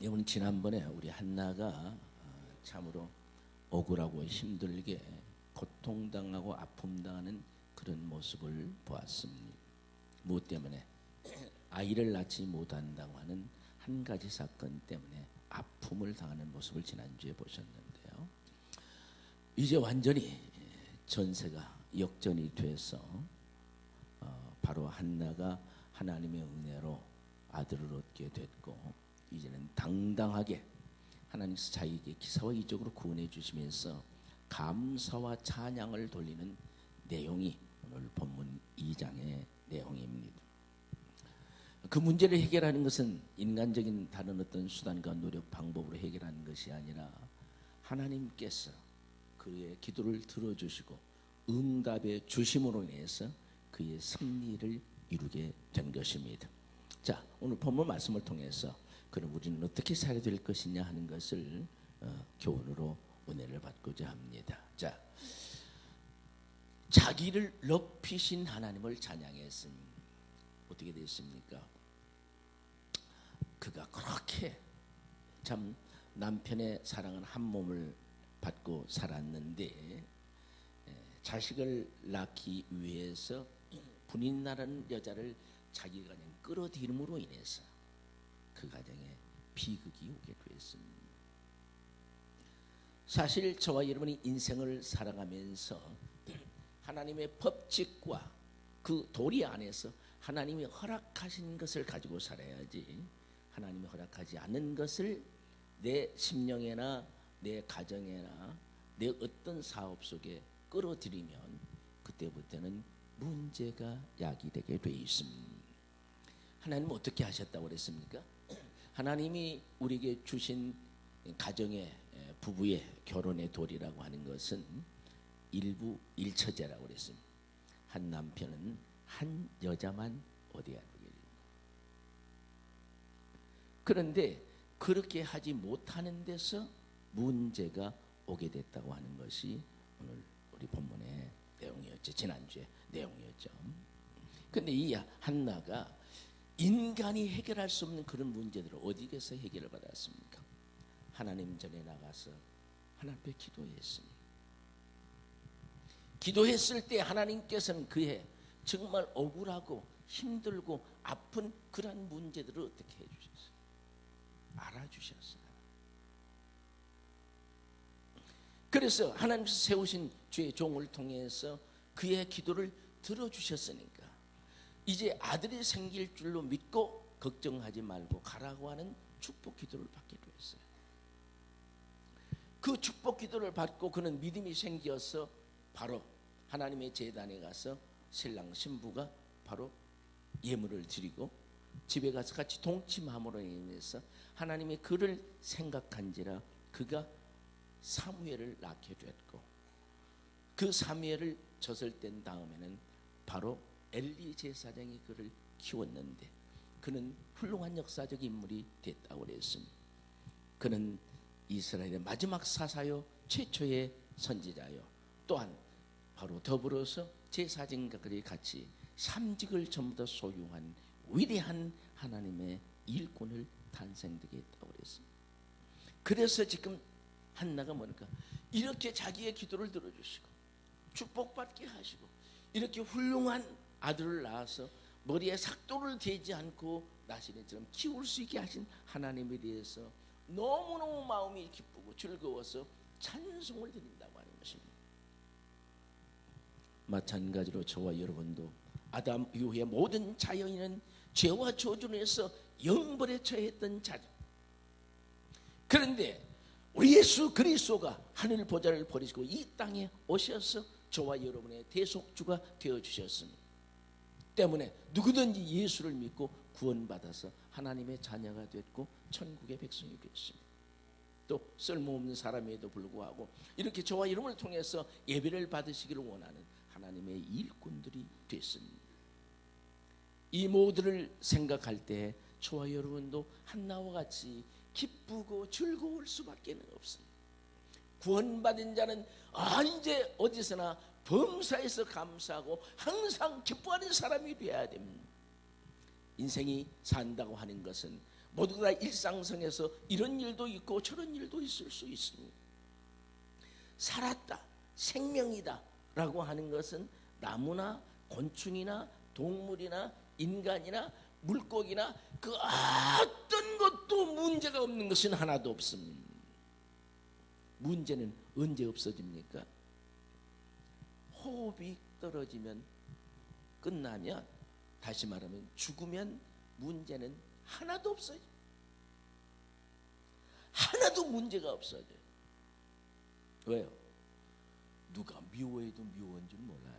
여러분, 지난번에 우리 한나가 참으로 억울하고 힘들게 고통당하고 아픔당하는 그런 모습을 보았습니다. 무엇 때문에? 아이를 낳지 못한다고 하는 한 가지 사건 때문에 아픔을 당하는 모습을 지난주에 보셨는데요. 이제 완전히 전세가 역전이 돼서 바로 한나가 하나님의 은혜로 아들을 얻게 됐고, 이제는 당당하게 하나님께서 자기에게 기사와 이적으로 구원해 주시면서 감사와 찬양을 돌리는 내용이 오늘 본문 2장의 내용입니다. 그 문제를 해결하는 것은 인간적인 다른 어떤 수단과 노력 방법으로 해결하는 것이 아니라 하나님께서 그의 기도를 들어주시고 응답해 주심으로 인해서 그의 승리를 이루게 된 것입니다. 자, 오늘 본문 말씀을 통해서 그럼 우리는 어떻게 살아야 될 것이냐 하는 것을 교훈으로 은혜를 받고자 합니다. 자, 자기를 높이신 하나님을 찬양했으니 어떻게 됐습니까? 그가 그렇게 참 남편의 사랑은 한 몸을 받고 살았는데, 자식을 낳기 위해서 분인나라는 여자를 자기가 그냥 끌어들임으로 인해서 그 가정에 비극이 오게 되었습니다. 사실 저와 여러분이 인생을 살아가면서 하나님의 법칙과 그 도리 안에서 하나님이 허락하신 것을 가지고 살아야지, 하나님이 허락하지 않은 것을 내 심령에나 내 가정에나 내 어떤 사업 속에 끌어들이면 그때부터는 문제가 야기되게 돼 있습니다. 하나님은 어떻게 하셨다고 그랬습니까? 하나님이 우리에게 주신 가정의 부부의 결혼의 도리라고 하는 것은 일부 일처제라고 그랬습니다. 한 남편은 한 여자만 얻어야 되겠다. 그런데 그렇게 하지 못하는 데서 문제가 오게 됐다고 하는 것이 오늘 우리 본문의 내용이었죠. 지난주에 내용이었죠. 그런데 이 한나가 인간이 해결할 수 없는 그런 문제들을 어디에서 해결을 받았습니까? 하나님 전에 나가서 하나님 앞에 기도했습니다. 기도했을 때 하나님께서는 그의 정말 억울하고 힘들고 아픈 그런 문제들을 어떻게 해주셨어요? 알아주셨어요. 그래서 하나님께서 세우신 주의 종을 통해서 그의 기도를 들어주셨으니까 이제 아들이 생길 줄로 믿고 걱정하지 말고 가라고 하는 축복 기도를 받게 되었어요. 그 축복 기도를 받고 그는 믿음이 생겨서 바로 하나님의 제단에 가서 신랑 신부가 바로 예물을 드리고 집에 가서 같이 동침함으로 인해서 하나님의 그를 생각한지라 그가 사무엘을 낳게 됐고, 그 사무엘을 젖을 뗀 다음에는 바로 엘리 제사장이 그를 키웠는데 그는 훌륭한 역사적 인물이 됐다고 그랬습니다. 그는 이스라엘의 마지막 사사요 최초의 선지자요, 또한 바로 더불어서 제사장과까지 같이 삼직을 전부 다 소유한 위대한 하나님의 일꾼을 탄생되게 했다고 그랬습니다. 그래서 지금 한나가 뭐니까 이렇게 자기의 기도를 들어주시고 축복받게 하시고 이렇게 훌륭한 아들을 낳아서 머리에 삭도를 대지 않고 나시린처럼 키울 수 있게 하신 하나님에 대해서 너무너무 마음이 기쁘고 즐거워서 찬송을 드린다고 하는 것입니다. 마찬가지로 저와 여러분도 아담 이후의 모든 자연인은 죄와 저주에서 영벌에 처했던 자들, 그런데 우리 예수 그리스도가 하늘 보좌를 버리시고 이 땅에 오셔서 저와 여러분의 대속주가 되어주셨습니다. 때문에 누구든지 예수를 믿고 구원받아서 하나님의 자녀가 됐고 천국의 백성이 됐습니다. 또 쓸모없는 사람에도 불구하고 이렇게 저와 여러분을 통해서 예배를 받으시기를 원하는 하나님의 일꾼들이 됐습니다. 이 모두를 생각할 때 저와 여러분도 한나와 같이 기쁘고 즐거울 수밖에 없습니다. 구원받은 자는 언제 어디서나 범사에서 감사하고 항상 기뻐하는 사람이 되어야 됩니다. 인생이 산다고 하는 것은 모두 다 일상생에서 이런 일도 있고 저런 일도 있을 수 있습니다. 살았다, 생명이다 라고 하는 것은 나무나 곤충이나 동물이나 인간이나 물고기나 그 어떤 것도 문제가 없는 것은 하나도 없습니다. 문제는 언제 없어집니까? 호흡이 떨어지면, 끝나면, 다시 말하면 죽으면 문제는 하나도 없어요. 하나도 문제가 없어져요. 왜요? 누가 미워해도 미워한 줄 몰라요.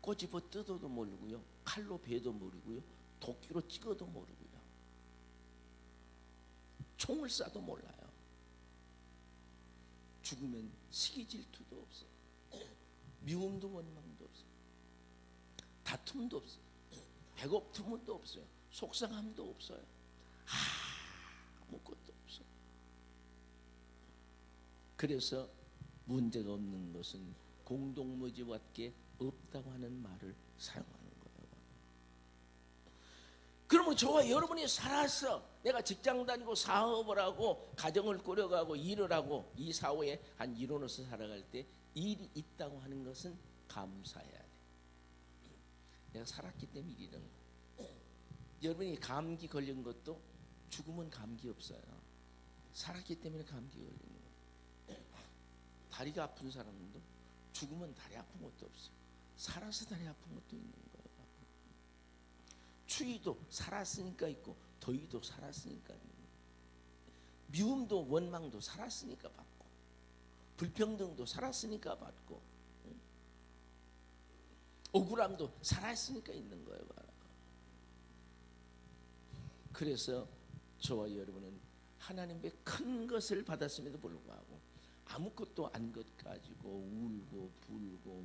꼬집어 뜯어도 모르고요, 칼로 베도 모르고요, 도끼로 찍어도 모르고요, 총을 쏴도 몰라요. 죽으면 시기 질투도 없어요. 미움도 원망도 없어요. 다툼도 없어요. 배고픔도 없어요. 속상함도 없어요. 아무것도 없어요. 그래서 문제가 없는 것은 공동묘지밖에 없다고 하는 말을 사용하는 거예요. 그러면 저와 여러분이 살아서 내가 직장 다니고 사업을 하고 가정을 꾸려가고 일을 하고 이 사회에 한 일원으로서 살아갈 때 일이 있다고 하는 것은 감사해야 돼. 내가 살았기 때문에 일이 있는 거야. 여러분이 감기 걸린 것도 죽으면 감기 없어요. 살았기 때문에 감기 걸리는 거예요. 다리가 아픈 사람도 죽으면 다리 아픈 것도 없어요. 살아서 다리 아픈 것도 있는 거예요. 추위도 살았으니까 있고 더위도 살았으니까 있는 거예요. 미움도 원망도 살았으니까 받고 불평등도 살았으니까 받고 억울함도 살았으니까 있는 거예요. 그래서 저와 여러분은 하나님의 큰 것을 받았음에도 불구하고 아무것도 안 것 가지고 울고 불고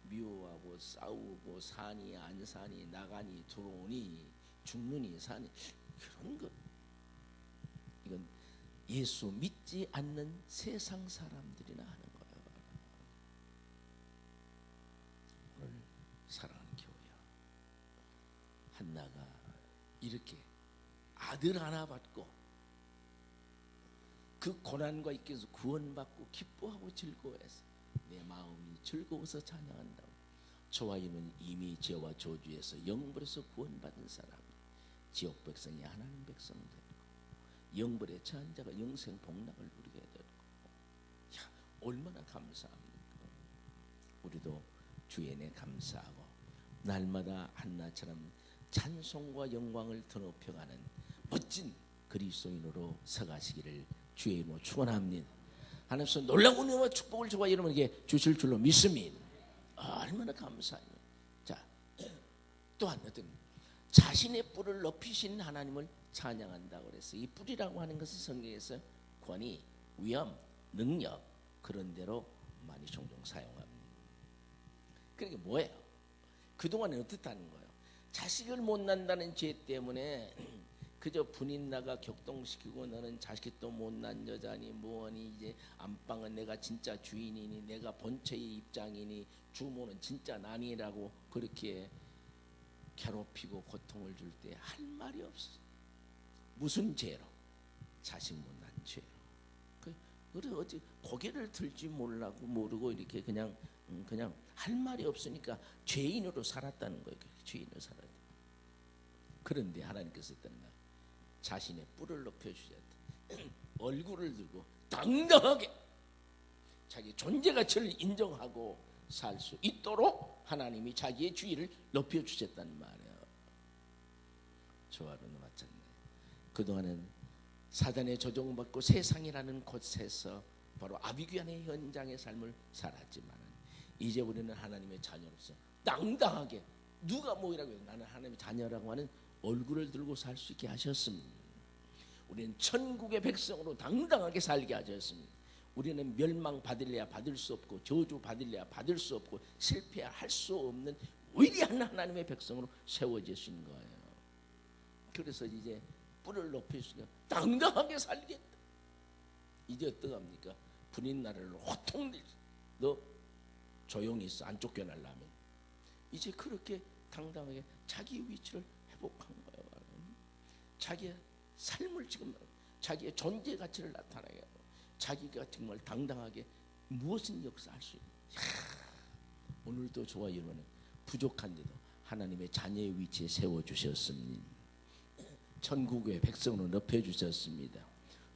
미워하고 싸우고 사니 안 사니 나가니 들어오니 죽느니 사니 그런 것, 이건 예수 믿지 않는 세상 사람들이나 하는 거예요. 오늘 사랑하는 교회야, 한나가 이렇게 아들 하나 받고 그 고난과 있기에서 구원받고 기뻐하고 즐거워해서 내 마음이 즐거워서 찬양한다고. 저와 이는 이미 죄와 저주에서 영벌에서 구원받은 사람, 지옥 백성이 하나님 백성 되고 영벌에 처한 자가 영생 복락을 누리게 되고. 야, 얼마나 감사합니까? 우리도 주의 은혜 감사하고 날마다 한나처럼 찬송과 영광을 드높여가는 멋진 그리스도인으로 서가시기를 주의 이름으로 축원합니다. 하나님께서 놀라운 은혜와 축복을 저와 여러분에게 주실 줄로 믿습니다. 얼마나 감사해요. 자, 또한 어떤 자신의 뿔을 높이신 하나님을 찬양한다고 그랬어요. 이 뿔이라고 하는 것은 성경에서 권위, 위엄, 능력 그런 대로 많이 종종 사용합니다. 그러니까 뭐예요? 그동안은 어떻다는 거예요? 자식을 못 낳는다는 죄 때문에 그저 분인 나가 격동시키고 너는 자식도 못난 여자니 뭐니, 이제 안방은 내가 진짜 주인이니 내가 본체의 입장이니 주모는 진짜 난이라고 그렇게 괴롭히고 고통을 줄 때 할 말이 없어. 무슨 죄로? 자식 못난 죄로. 그래 어찌 고개를 들지 모르고 이렇게 그냥 할 말이 없으니까 죄인으로 살았다는 거예요. 죄인으로 살아야 돼. 그런데 하나님께서 했다는 거예요. 자신의 뿔을 높여주셨다. 얼굴을 들고 당당하게 자기 존재 가치를 인정하고 살 수 있도록 하나님이 자기의 주의를 높여주셨단 말이에요. 저와는 마찬가지예요. 그동안은 사단의 조종받고 세상이라는 곳에서 바로 아비규환의 현장의 삶을 살았지만 이제 우리는 하나님의 자녀로서 당당하게 누가 뭐라고 해도 나는 하나님의 자녀라고 하는 얼굴을 들고 살 수 있게 하셨습니다. 우리는 천국의 백성으로 당당하게 살게 하셨습니다. 우리는 멸망받을래야 받을 수 없고 저주받을래야 받을 수 없고 실패야 할 수 없는 위대한 하나님의 백성으로 세워지신 거예요. 그래서 이제 뿔을 높이시고 당당하게 살겠다. 이제 어떡합니까? 분인 나라를 호통들 너 조용히 있어 안 쫓겨나려면 이제 그렇게 당당하게 자기 위치를 회복한 거예요. 자기의 삶을 지금 자기의 존재 가치를 나타나게 하고 자기가 정말 당당하게 무엇은 역사할 수 있는. 오늘도 저와 여러분은 부족한데도 하나님의 자녀의 위치에 세워주셨습니다. 천국의 백성으로 높여주셨습니다.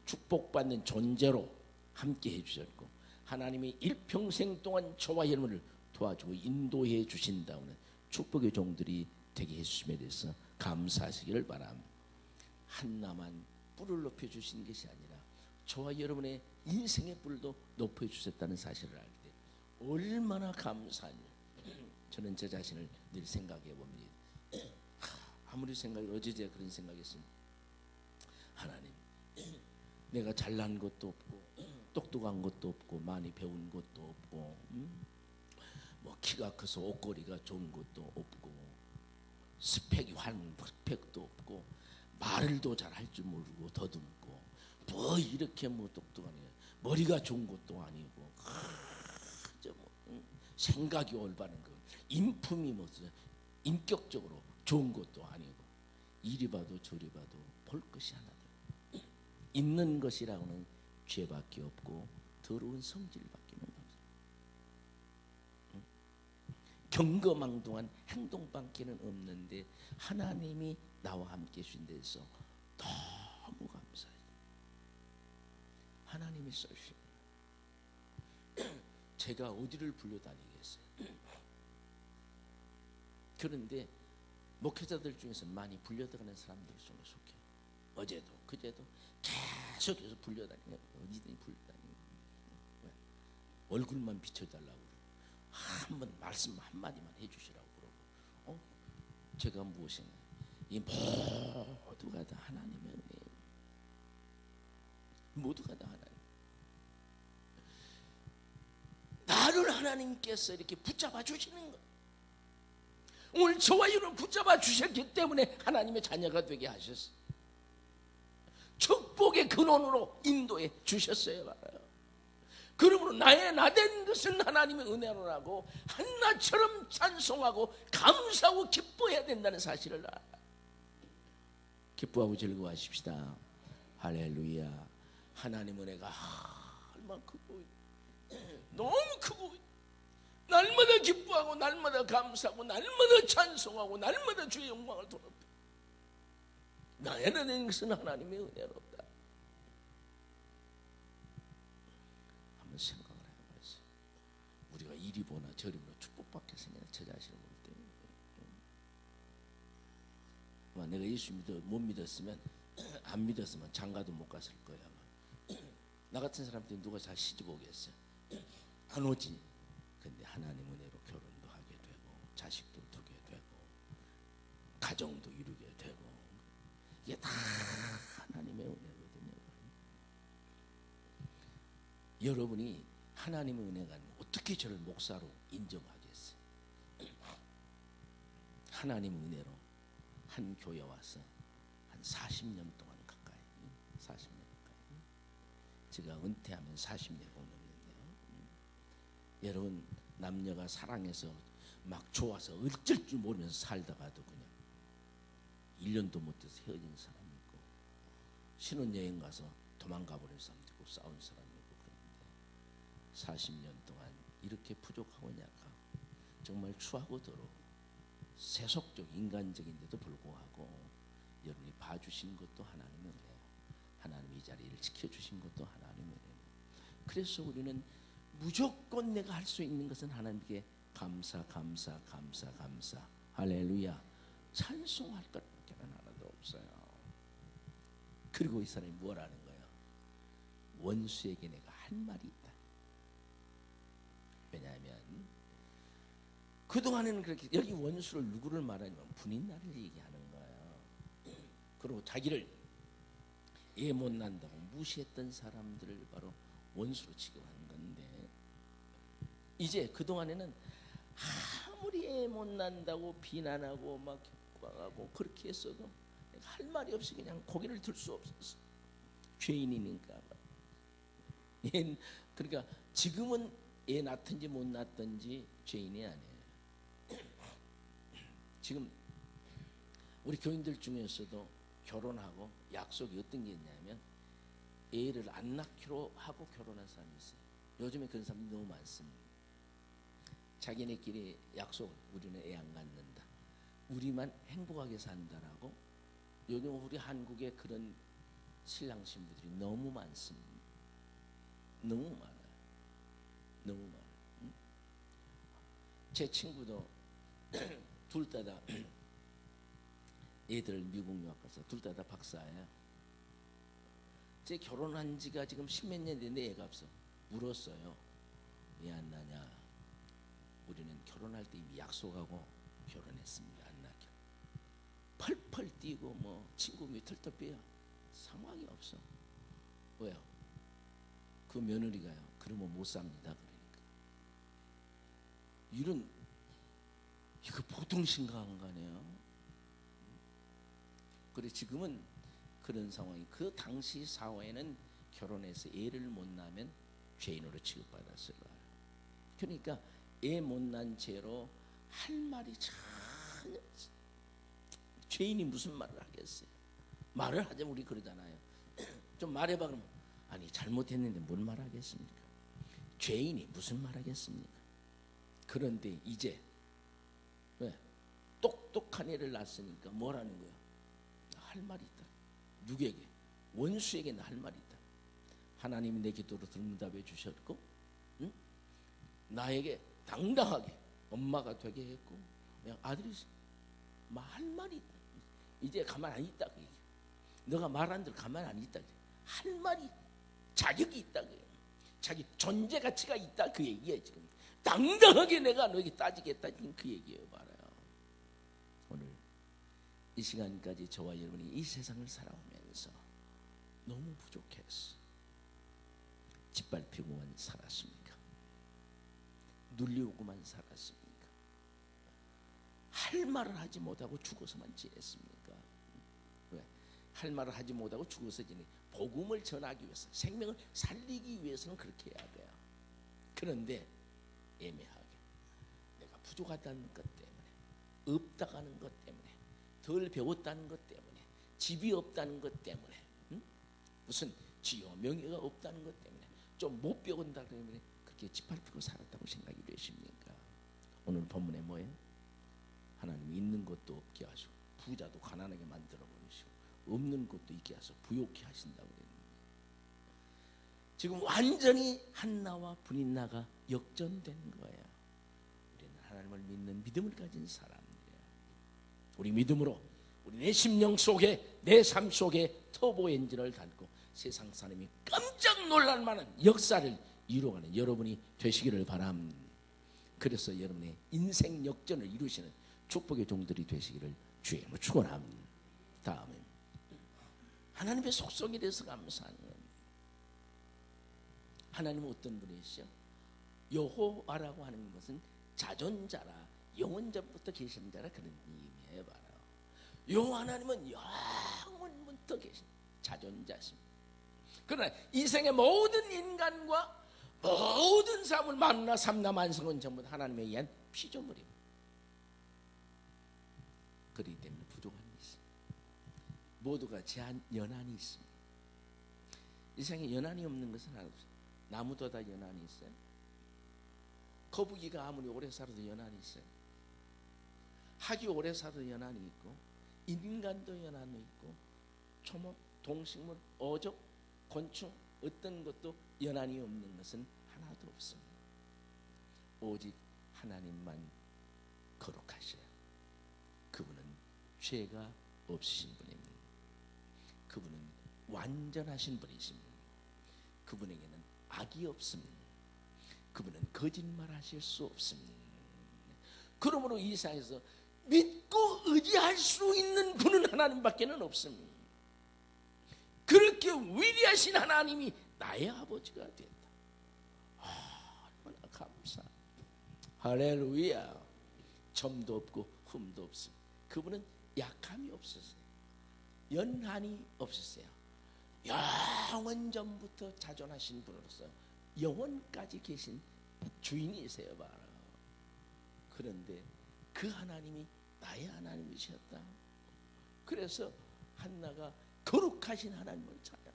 축복받는 존재로 함께 해주셨고 하나님이 일평생 동안 저와 여러분을 도와주고 인도해 주신다는 축복의 종들이 되게 해주심에 대해서 감사하시기를 바랍니다. 한나만 뿔을 높여주신 것이 아니라 저와 여러분의 인생의 뿔도 높여주셨다는 사실을 알 때 얼마나 감사하냐. 저는 제 자신을 늘 생각해 봅니다. 아무리 어제 제가 그런 생각했습니다. 하나님, 내가 잘난 것도 없고 똑똑한 것도 없고 많이 배운 것도 없고 뭐 키가 커서 옷걸이가 좋은 것도 없고 스펙이 스펙도 없고 말을도 잘 할 줄 모르고 더듬고 뭐 이렇게 뭐 똑똑하냐 머리가 좋은 것도 아니고 생각이 올바른 거 인품이 무슨 인격적으로 좋은 것도 아니고 이리 봐도 저리 봐도 볼 것이 하나도 있는 것이라고는 죄밖에 없고 더러운 성질밖에는 없어요. 경거망동한 행동밖에는 없는데 하나님이 나와 함께 해주신 데서 너무 감사해요. 하나님이 써주신 제가 어디를 불려다니겠어요. 그런데 목회자들 중에서 많이 불려다니는 사람들 중에 속해. 어제도 그제도 계속해서 불려다니는 어디든 불려다니는 얼굴만 비춰달라고 한번 말씀 한마디만 해주시라고 그러고 제가 무엇이냐 이 모두가 다 하나님의 은혜예요. 모두가 다 하나님. 나를 하나님께서 이렇게 붙잡아 주시는 것. 오늘 저와 여러분 붙잡아 주셨기 때문에 하나님의 자녀가 되게 하셨어요. 축복의 근원으로 인도해 주셨어요. 말아요. 그러므로 나된 것은 하나님의 은혜로라고 한나처럼 찬송하고 감사하고 기뻐해야 된다는 사실을 알아요. 기뻐하고 즐거워하십시다. 할렐루야. 하나님 은혜가 얼마나 크고 너무 크고 날마다 기뻐하고 날마다 감사하고 날마다 찬송하고 날마다 주의 영광을 돌아보고 나에 대한 것은 하나님의 은혜롭다. 한번 생각을 해보세요. 우리가 이리 보나 저리 보나 축복받게 생긴 저 자신을 볼 때 내가 예수 못 믿었으면 안 믿었으면 장가도 못 갔을 거야. 나 같은 사람들이 누가 잘 시집 오겠어요? 안 오지. 근데 하나님 은혜로 결혼도 하게 되고 자식도 두게 되고 가정도 이루게 되고 이게 다 하나님의 은혜거든요. 여러분이 하나님의 은혜가 아니면 어떻게 저를 목사로 인정하겠어요? 하나님의 은혜로 한 교회 와서 한 40년 동안 가까이 40년 가까이 제가 은퇴하면 40년이 넘는데요. 여러분 남녀가 사랑해서 막 좋아서 어쩔 줄 모르면서 살다가도 그냥 1년도 못해서 헤어진 사람이 있고 신혼여행 가서 도망가 버린 사람도 있고 싸운 사람이 있고 그런데 40년 동안 이렇게 부족하고 약하고 정말 추하고 더러워 세속적 인간적인데도 불구하고 여러분이 봐주신 것도 하나님의 은혜예요. 하나님이 이 자리를 지켜주신 것도 하나님의 은혜예요. 그래서 우리는 무조건 내가 할 수 있는 것은 하나님께 감사 할렐루야 찬송할 것밖에 하나도 없어요. 그리고 이 사람이 뭘 하는 거예요? 원수에게 내가 할 말이 있다. 왜냐하면 그동안에는 그렇게 여기 원수를 누구를 말하냐면 분인나를 얘기하는 거예요. 그리고 자기를 애 못 난다고 무시했던 사람들을 바로 원수로 취급하는 건데 이제 그동안에는 아무리 애 못 난다고 비난하고 막 격광하고 그렇게 했어도 할 말이 없이 그냥 고개를 들 수 없었어. 죄인이니까. 그러니까 지금은 애 낳든지 못 낳든지 죄인이 아니에요. 지금 우리 교인들 중에서도 결혼하고 약속이 어떤 게 있냐면 애를 안 낳기로 하고 결혼한 사람이 있어요. 요즘에 그런 사람이 너무 많습니다. 자기네끼리 약속을, 우리는 애 안 갖는다, 우리만 행복하게 산다라고. 요즘 우리 한국에 그런 신랑 신부들이 너무 많습니다. 너무 많아요. 너무 많아요. 제 친구도 둘 다 애들 미국 유학 가서 둘 다 박사예요. 제 결혼한 지가 지금 십몇 년 됐는데 애가 없어. 물었어요. 왜 안 나냐? 우리는 결혼할 때 이미 약속하고 결혼했습니다. 안 나게. 펄펄 뛰고 뭐 친구 밑을 덮여야 상황이 없어. 왜요? 그 며느리가요, 그러면 못 삽니다. 그러니까 이거 보통 심각한 거 아니에요? 그래 지금은 그런 상황이, 그 당시 사회는 결혼해서 애를 못 낳으면 죄인으로 취급받았을 거예요. 그러니까 애 못 낳은 죄로 할 말이 전혀 없어. 죄인이 무슨 말을 하겠어요? 말을 하자면 우리 그러잖아요. 좀 말해봐 그러면, 아니 잘못했는데 뭔 말하겠습니까? 죄인이 무슨 말하겠습니까? 그런데 이제 왜? 똑똑한 애를 낳았으니까 뭐라는 거야? 할 말이 있다. 누구에게? 원수에게는 할 말이 있다. 하나님이 내 기도로 응답해 주셨고, 응? 나에게 당당하게 엄마가 되게 했고, 그냥 아들이 할 말이 있다. 이제 가만 안 있다. 너가 말한 대로 가만 안 있다. 할 말이, 자격이 있다. 자기 존재 가치가 있다. 그 얘기예요. 지금 당당하게 내가 너에게 따지겠다. 그 얘기예요. 말아요. 오늘 이 시간까지 저와 여러분이 이 세상을 살아오면서 너무 부족했어. 짓밟히고만 살았습니까? 눌리고만 살았습니까? 할 말을 하지 못하고 죽어서만 지냈습니까? 왜? 할 말을 하지 못하고 죽어서 지내. 복음을 전하기 위해서, 생명을 살리기 위해서는 그렇게 해야 돼요. 그런데 애매하게 내가 부족하다는 것 때문에, 없다가는 것 때문에, 덜 배웠다는 것 때문에, 집이 없다는 것 때문에, 무슨 지요 명예가 없다는 것 때문에, 좀 못 배운다 때문에 그렇게 짓밟히고 살았다고 생각이 되십니까? 오늘 본문에 뭐예요? 하나님이 있는 것도 없게 하시고 부자도 가난하게 만들어 버리시고 없는 것도 있게 하셔서 부욕해 하신다고 그랬는데, 지금 완전히 한나와 브릿나가 역전된 거예요. 우리는 하나님을 믿는 믿음을 가진 사람들이에요. 우리 믿음으로 우리 내 심령 속에, 내 삶 속에 터보 엔진을 달고 세상 사람이 깜짝 놀랄 만한 역사를 이루어가는 여러분이 되시기를 바랍니다. 그래서 여러분의 인생 역전을 이루시는 축복의 종들이 되시기를 주의 이름으로 축원합니다. 다음에 하나님의 속성에 대해서 감사하는 겁니다. 하나님은 어떤 분이시죠? 여호와라고 하는 것은 자존자라, 영원전부터 계신 자라, 그런 의미예요. 바로 여호와 하나님은 영원부터 계신 자존자십니다. 그러나 이 생의 모든 인간과 모든 사람을, 만나 삼나 만성은 전부 하나님에 의한 피조물입니다. 그렇기 때문에 부족함이 있습니다. 모두가 제한 연한이 있습니다. 이 세상에 연한이 없는 것은 하나 없어요. 나무도 다 연한이 있어요. 거북이가 아무리 오래 살아도 연한이 있어요. 학이 오래 살아도 연한이 있고, 인간도 연한이 있고, 초목, 동식물, 어족, 곤충 어떤 것도 연한이 없는 것은 하나도 없습니다. 오직 하나님만 거룩하셔요. 그분은 죄가 없으신 분입니다. 그분은 완전하신 분이십니다. 그분에게는 악이 없습니다. 그분은 거짓말하실 수 없습니다. 그러므로 이 세상에서 믿고 의지할 수 있는 분은 하나님밖에는 없습니다. 그렇게 위대하신 하나님이 나의 아버지가 됐다. 얼마나 감사. 할렐루야. 점도 없고 흠도 없습니다. 그분은 약함이 없으세요. 연한이 없으세요. 영원전부터 자존하신 분으로서 영원까지 계신 주인이세요. 바로. 그런데 그 하나님이 나의 하나님이셨다. 그래서 한나가 거룩하신 하나님을 찬양.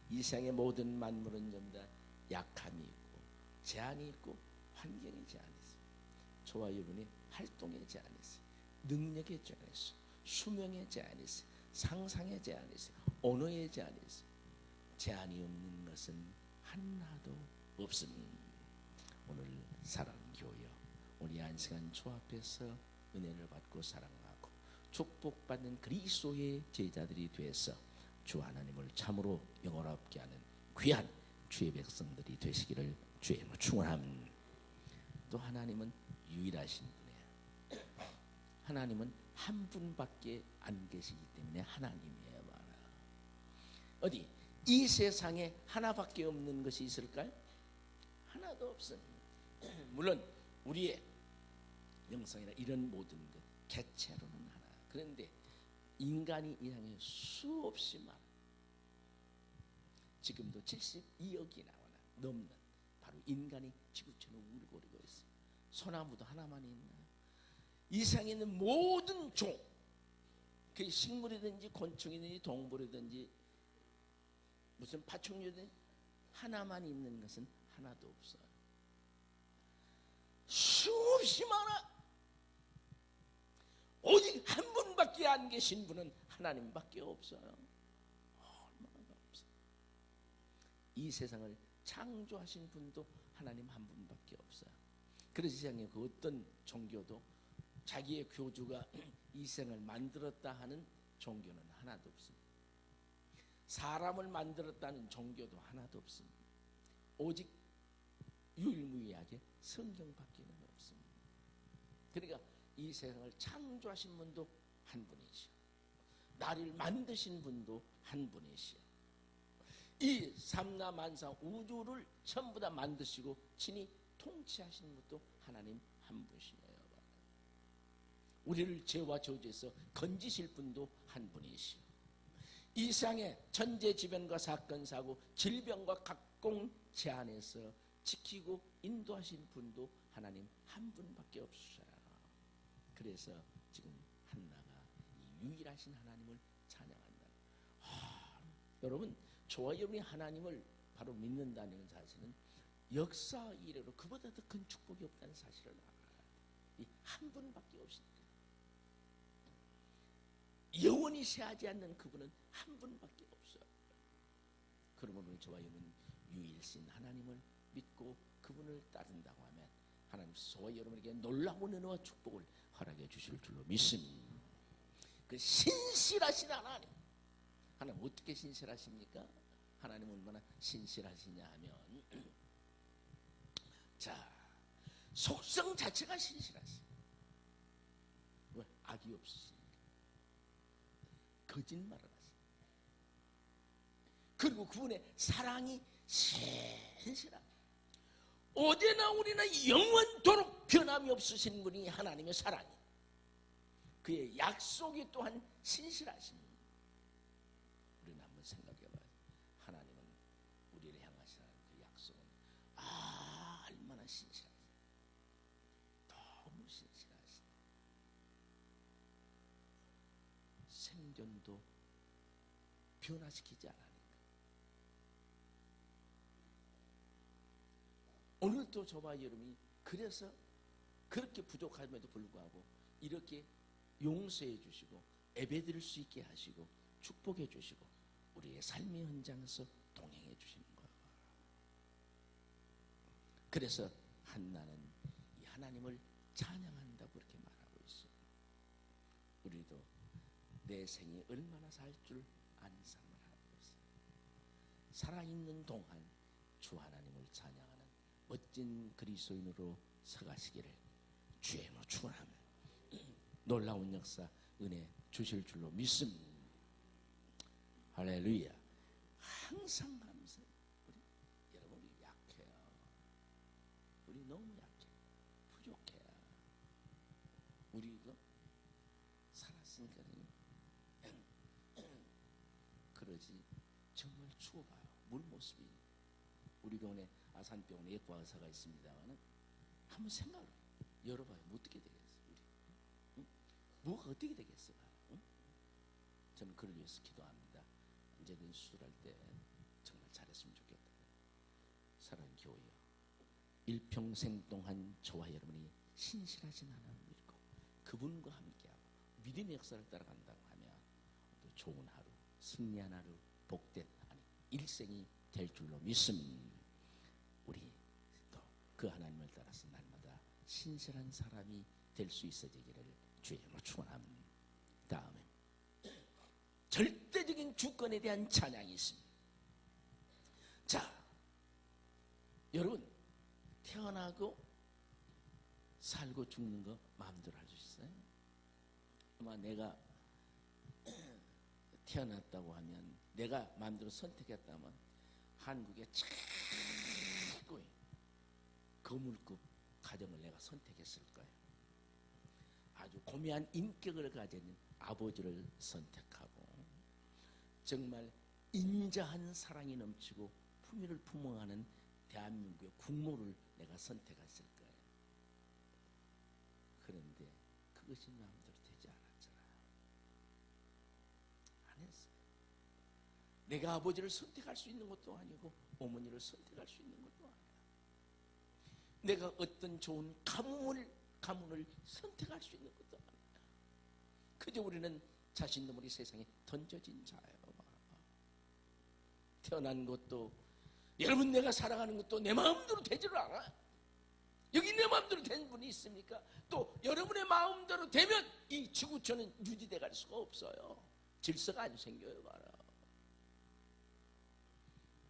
이 세상의 모든 만물은 전부 다 약함이 있고 제한이 있고 환경에 제한이 있어요. 저와 여러분이 활동에 제한이 있어요. 능력에 제한이 있어요. 수명에 제한이 있어요. 상상에 제한이 있어요. 언어에 제한이 있어요. 제한이 없는 것은 하나도 없습니다. 오늘 사랑교회여, 우리 안식한 주 앞에서 은혜를 받고 사랑하고 축복받는 그리스도의 제자들이 되어서 주 하나님을 참으로 영원롭게 하는 귀한 주의 백성들이 되시기를 주의 이름으로 축원합니다. 또 하나님은 유일하신 분이에요. 하나님은 한 분밖에 안 계시기 때문에 하나님이에요. 어디 이 세상에 하나밖에 없는 것이 있을까요? 하나도 없습니다. 물론 우리의 영성이나 이런 모든 것 개체로는 하나. 그런데 인간이 이 땅에 수없이 많아. 지금도 72억이 나와나 넘는 바로 인간이 지구촌을 울고리고 있어요. 소나무도 하나만 있나요? 이 세상에 있는 모든 종, 그 식물이든지 곤충이든지 동물이든지 무슨 파충류든 하나만 있는 것은 하나도 없어요. 수없이 많아. 오직 한 분밖에 안 계신 분은 하나님밖에 없어요. 얼마나 없어요. 이 세상을 창조하신 분도 하나님 한 분밖에 없어요. 그래서 세상에 그 어떤 종교도 자기의 교주가 이 세상을 만들었다 하는 종교는 하나도 없습니다. 사람을 만들었다는 종교도 하나도 없습니다. 오직 유일무이하게 성경밖에는 없습니다. 그러니까 이 세상을 창조하신 분도 한 분이시오. 나를 만드신 분도 한 분이시오. 이 삼라만상 우주를 전부 다 만드시고 친히 통치하시는 것도 하나님 한 분이시네요. 우리를 죄와 저주에서 건지실 분도 한 분이시오. 이 세상의 천재지변과 사건 사고 질병과 각종 제한에서 지키고 인도하신 분도 하나님 한 분밖에 없으셔요. 그래서 지금 한나가 이 유일하신 하나님을 찬양한다. 여러분, 저와 여러분이 하나님을 바로 믿는다는 사실은 역사 이래로 그보다 더 큰 축복이 없다는 사실을 알아야 돼. 이 한 분밖에 없으니까. 영원히 쇠하지 않는 그분은 한 분밖에 없어요. 그러면 우리 저와 여러분 유일신 하나님을 믿고 그분을 따른다고 하면 하나님 저와 여러분에게 놀라운 은혜와 축복을 허락해 주실 줄로 믿습니다. 그 신실하신 하나님, 하나님 어떻게 신실하십니까? 하나님 얼마나 신실하시냐 하면 자, 속성 자체가 신실하시고 왜? 악이 없으시니까. 거짓말을 하십니다. 그리고 그분의 사랑이 신실합니다. 어제나 우리나 영원토록 변함이 없으신 분이 하나님의 사랑이에요. 그의 약속이 또한 신실하십니다. 우리는 한번 생각해봐요. 하나님은 우리를 향하시는 그 약속은 얼마나 신실하십니까? 너무 신실하시다. 생존도 변화시키지 않으니까. 오늘도 저와 여러분이 그래서 그렇게 부족함에도 불구하고 이렇게 용서해 주시고 예배드릴 수 있게 하시고 축복해 주시고 우리의 삶의 현장에서 동행해 주시는 거예요. 그래서 한나는 이 하나님을 찬양한다고 그렇게 말하고 있어요. 우리도 내 생이 얼마나 살 줄 아는 삶을 하고 있어요. 살아있는 동안 주 하나님을 찬양하는 멋진 그리스도인으로 서가시기를 주의 이름으로 축원합니다. 놀라운 역사 은혜 주실 줄로 믿습니다. 할렐루야. 항상 감사해요. 여러분 우리 약해요. 우리 너무 약해. 부족해요. 우리도 살았으니까 그러지 정말 추워봐요. 물 모습이 우리 병원에 아산병원에 예과 의사가 있습니다만은 한번 생각을 열어봐요. 뭐 어떻게 되겠어? 우리 뭐가 어떻게 되겠어요? 저는 그를 위해서 기도합니다. 언제든 수술할 때 정말 잘했으면 좋겠다. 사랑하는 교회여, 일평생 동안 저와 여러분이 신실하신 하나님을 믿고 그분과 함께하고 믿음의 역사를 따라간다고 하면 또 좋은 하루, 승리한 하루, 복된 일생이 될 줄로 믿습니다. 우리 또 그 하나님을 따라서 날마다 신실한 사람이 될 수 있어지기를 주의 이름으로 축원합니다. 다음에 절대적인 주권에 대한 찬양이 있습니다. 자, 여러분 태어나고 살고 죽는 거 마음대로 할 수 있어요? 아마 내가 태어났다고 하면, 내가 마음대로 선택했다면 한국의 최고의 거물급 가정을 내가 선택했을 거예요. 아주 고귀한 인격을 가진 아버지를 선택하고 정말 인자한 사랑이 넘치고 품위를 품어가는 대한민국의 국모를 내가 선택했을 거예요. 그런데 그것이 마음대로 되지 않았잖아요. 안 했어요. 내가 아버지를 선택할 수 있는 것도 아니고 어머니를 선택할 수 있는 것도 아니야. 내가 어떤 좋은 가문을 선택할 수 있는 것도 아니야. 그저 우리는 자신도 모르게 세상에 던져진 자예요. 태어난 것도, 여러분 내가 살아가는 것도 내 마음대로 되지를 않아. 여기 내 마음대로 된 분이 있습니까? 또 여러분의 마음대로 되면 이 지구촌은 유지돼 갈 수가 없어요. 질서가 안 생겨요. 봐라.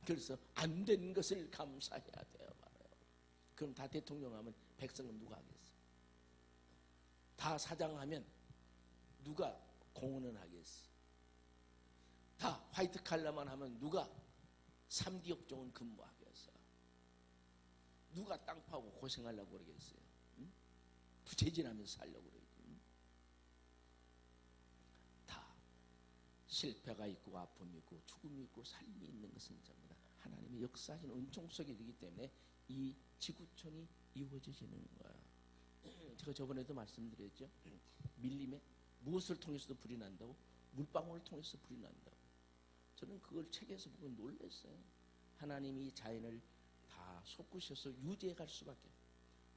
그래서 안 된 것을 감사해야 돼요. 말아요. 그럼 다 대통령 하면 백성은 누가 하겠어? 다 사장하면 누가 공헌을 하겠어? 다 화이트 칼라만 하면 누가 3D 업종은 근무하겠어? 누가 땅 파고 고생하려고 그러겠어요? 응? 부채질하면서 살려고 그러지. 응? 다 실패가 있고 아픔이 있고 죽음이 있고 삶이 있는 것은 전부 다 하나님의 역사하신 은총 속에 되기 때문에 이 지구촌이 이루어지는 거야. 제가 저번에도 말씀드렸죠. 밀림에 무엇을 통해서도 불이 난다고? 물방울을 통해서 불이 난다고. 저는 그걸 책에서 보고 놀랐어요. 하나님이 자연을 다 솟구셔서 유지해 갈 수밖에.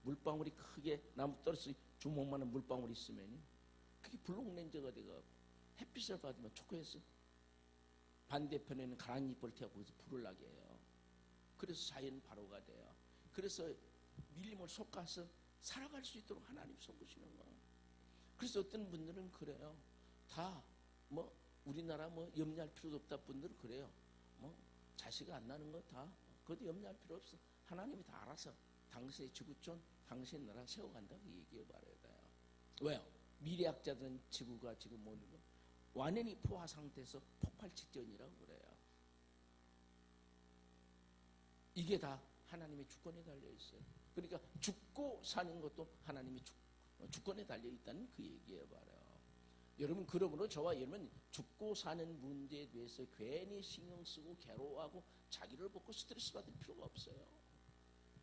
물방울이 크게 나무 떨어져서 주먹만한 물방울이 있으면 그게 블록렌저가 돼가지고 햇빛을 받으면 초코해서 반대편에는 가랑잎을 태우고 거기서 불을 나게 해요. 그래서 자연 바로가 돼요. 그래서 밀림을 솎아서 살아갈 수 있도록 하나님 솟구시는 거예요. 그래서 어떤 분들은 그래요. 다 뭐 우리나라 뭐 염려할 필요도 없다 분들은 그래요. 뭐 자식 안 나는 거 다 그것도 염려할 필요 없어. 하나님이 다 알아서 당신의 지구촌, 당신의 나라 세워간다고 얘기해 말아야 돼요. 왜요? 미래학자들은 지구가 지금 뭐는 완전히 포화 상태에서 폭발 직전이라고 그래요. 이게 다 하나님의 주권에 달려 있어요. 그러니까 죽고 사는 것도 하나님의 주권에 달려 있다는 그 얘기예요, 말이에요. 여러분, 그러므로 저와 여러분 죽고 사는 문제에 대해서 괜히 신경 쓰고 괴로워하고 자기를 벗고 스트레스 받을 필요가 없어요.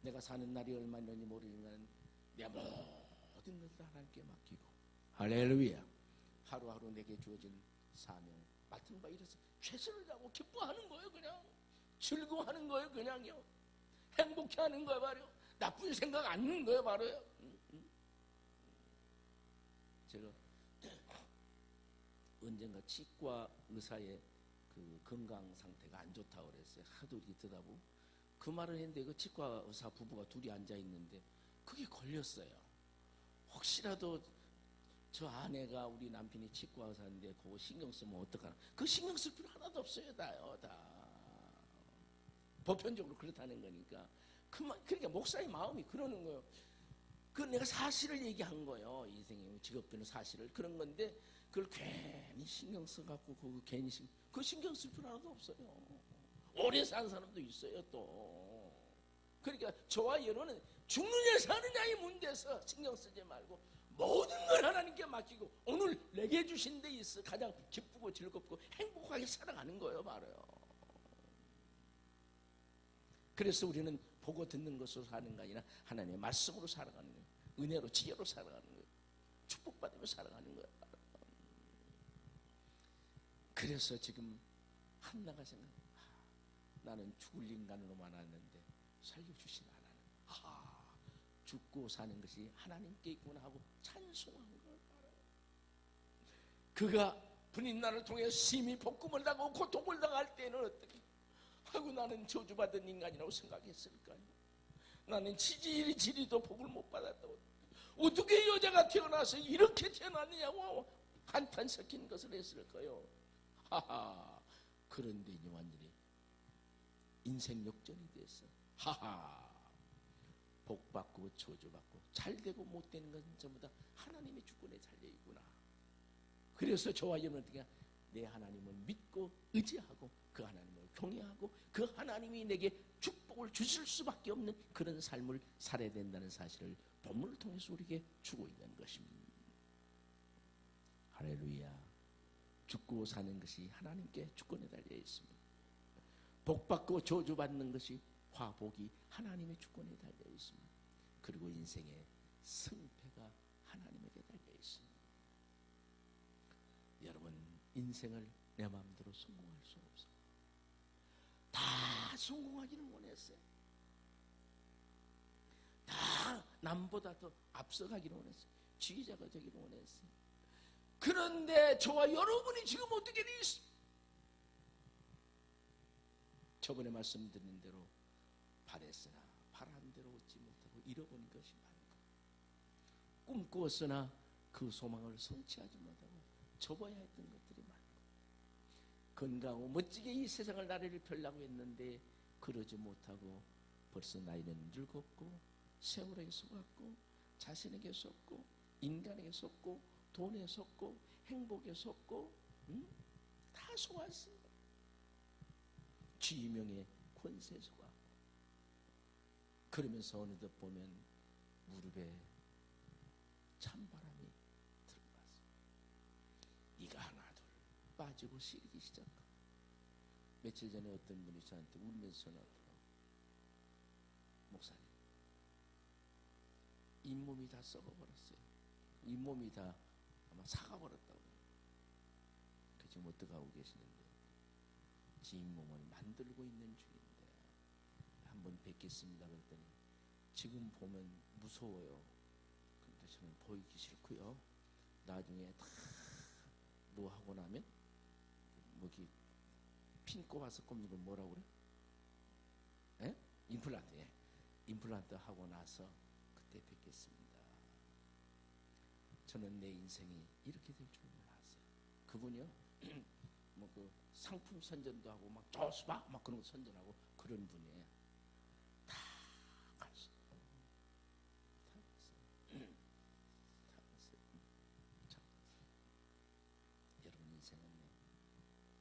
내가 사는 날이 얼마 있는지 모르지만 내 모든 것을 하나님께 맡기고, 할렐루야, 하루하루 내게 주어진 사명 맡은 바 이래서 최선을 다하고 기뻐하는 거예요. 그냥 즐거워하는 거예요. 그냥요. 행복해하는 거예요. 말이요. 나쁜 생각 안 하는 거예요. 말이요. 제가 언젠가 치과 의사의 그 건강 상태가 안 좋다고 그랬어요. 하도 이렇게 듣다보고 그 말을 했는데 그 치과 의사 부부가 둘이 앉아 있는데 그게 걸렸어요. 혹시라도 저 아내가 우리 남편이 치과 의사인데 그거 신경 쓰면 어떡하나. 그 신경 쓸 필요 하나도 없어요. 다요. 다 보편적으로 그렇다는 거니까. 그러니까 목사의 마음이 그러는 거예요. 그 내가 사실을 얘기한 거예요. 인생의 직업되는 사실을. 그런 건데 그걸 괜히 신경 써갖고 그거 괜히 그 신경 쓸 필요 하나도 없어요. 오래 산 사람도 있어요. 또 그러니까 저와 여러분은 죽느냐 사느냐의 문제에서 신경 쓰지 말고 모든 걸 하나님께 맡기고 오늘 내게 주신 데 있어 가장 기쁘고 즐겁고 행복하게 살아가는 거예요. 말이에요. 그래서 우리는 보고 듣는 것으로 사는 게 아니라 하나님의 말씀으로 살아가는 거예요. 은혜로 지혜로 살아가는 거예요. 축복받으며 살아가는 거예요. 그래서 지금 한나가 생각, 나는 죽을 인간으로만 왔는데 살려주신 하나님, 죽고 사는 것이 하나님께 있구나 하고 찬송한 걸 알아요. 그가 분인난을 통해 심히 복음을 당하고 고통을 당할 때는 어떻게 하고 나는 저주받은 인간이라고 생각했을까요? 나는 지리도 복을 못 받았다고, 어떻게 여자가 태어나서 이렇게 태어났느냐고 한탄 섞인 것을 했을까요? 그런데 이제 완전히 인생 역전이 됐어. 복받고 저주받고 잘되고 못되는 것은 전부 다 하나님의 주권에 달려있구나. 그래서 저와 여러분은 어떻게 내 하나님을 믿고 의지하고 그 하나님을 경외하고 그 하나님이 내게 축복을 주실 수밖에 없는 그런 삶을 살아야 된다는 사실을 본문을 통해서 우리에게 주고 있는 것입니다. 할렐루야. 죽고 사는 것이 하나님께 주권에 달려 있습니다. 복받고 저주받는 것이 화복이 하나님의 주권에 달려 있습니다. 그리고 인생의 승패가 하나님에게 달려 있습니다. 여러분, 인생을 내 마음대로 성공할 수 없어. 다 성공하기를 원했어요. 다 남보다 더 앞서가기를 원했어요. 지휘자가 되기를 원했어요. 그런데 저와 여러분이 지금 어떻게 되어 있습니까? 저번에 말씀드린 대로 바랬으나 바란 대로 얻지 못하고 잃어버린 것이 많고, 꿈꾸었으나 그 소망을 성취하지 못하고 접어야 했던 것들이 많고, 건강하고 멋지게 이 세상을 나래를 펴려고 했는데 그러지 못하고 벌써 나이는 늙었고 세월에 속았고 자신에게 속고 인간에게 속고 돈에 속고 행복에 속고 다 속았습니다. 지명의 권세에 속았고, 그러면서 어느덧 보면 무릎에 찬바람이 들어왔습니다. 이가 하나 둘 빠지고 시리기 시작하고, 며칠 전에 어떤 분이 저한테 울면서 전화하더라고요. 목사님, 잇몸이 다 썩어버렸어요. 잇몸이 다 아마 사가버렸다고. 그 지금 어떻게 하고 계시는데, 제 잇몸을 만들고 있는 중인데 한번 뵙겠습니다 그랬더니, 지금 보면 무서워요. 근데 저는 보이기 싫고요. 나중에 다 뭐 하고 나면 뭐기 핀 꼽아서 꼽는 건 뭐라고 그래? 예? 임플란트. 예. 임플란트 하고 나서 그때 뵙겠습니다. 저는 내 인생이 이렇게 될 줄 몰랐어요. 그분이요, 뭐 그 상품 선전도 하고 막 조수박 막 그런 거 선전하고 그런 분이에요. 다 갔어. 다 갔어요. 다 갔어요. 여러분 인생은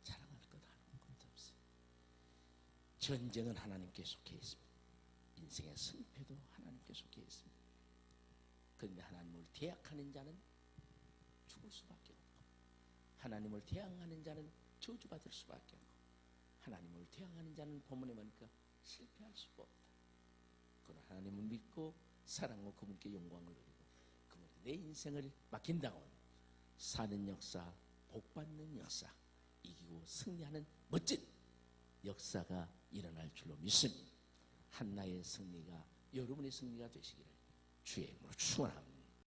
자랑할 것 아무것도 없어요. 전쟁은 하나님께 속해 있습니다. 인생의 승패도 하나님께 속해 있습니다. 그런데 하나님을 대항하는 자는 죽을 수밖에 없고, 하나님을 대항하는 자는 저주받을 수밖에 없고, 하나님을 대항하는 자는 본문에 보니까 실패할 수가 없다. 그러나 하나님을 믿고 사랑하고 그분께 영광을 누리고 그분께 내 인생을 맡긴다고 사는 역사, 복받는 역사, 이기고 승리하는 멋진 역사가 일어날 줄로 믿습니다. 한나의 승리가 여러분의 승리가 되시기를 주의 이름으로 축원합니다.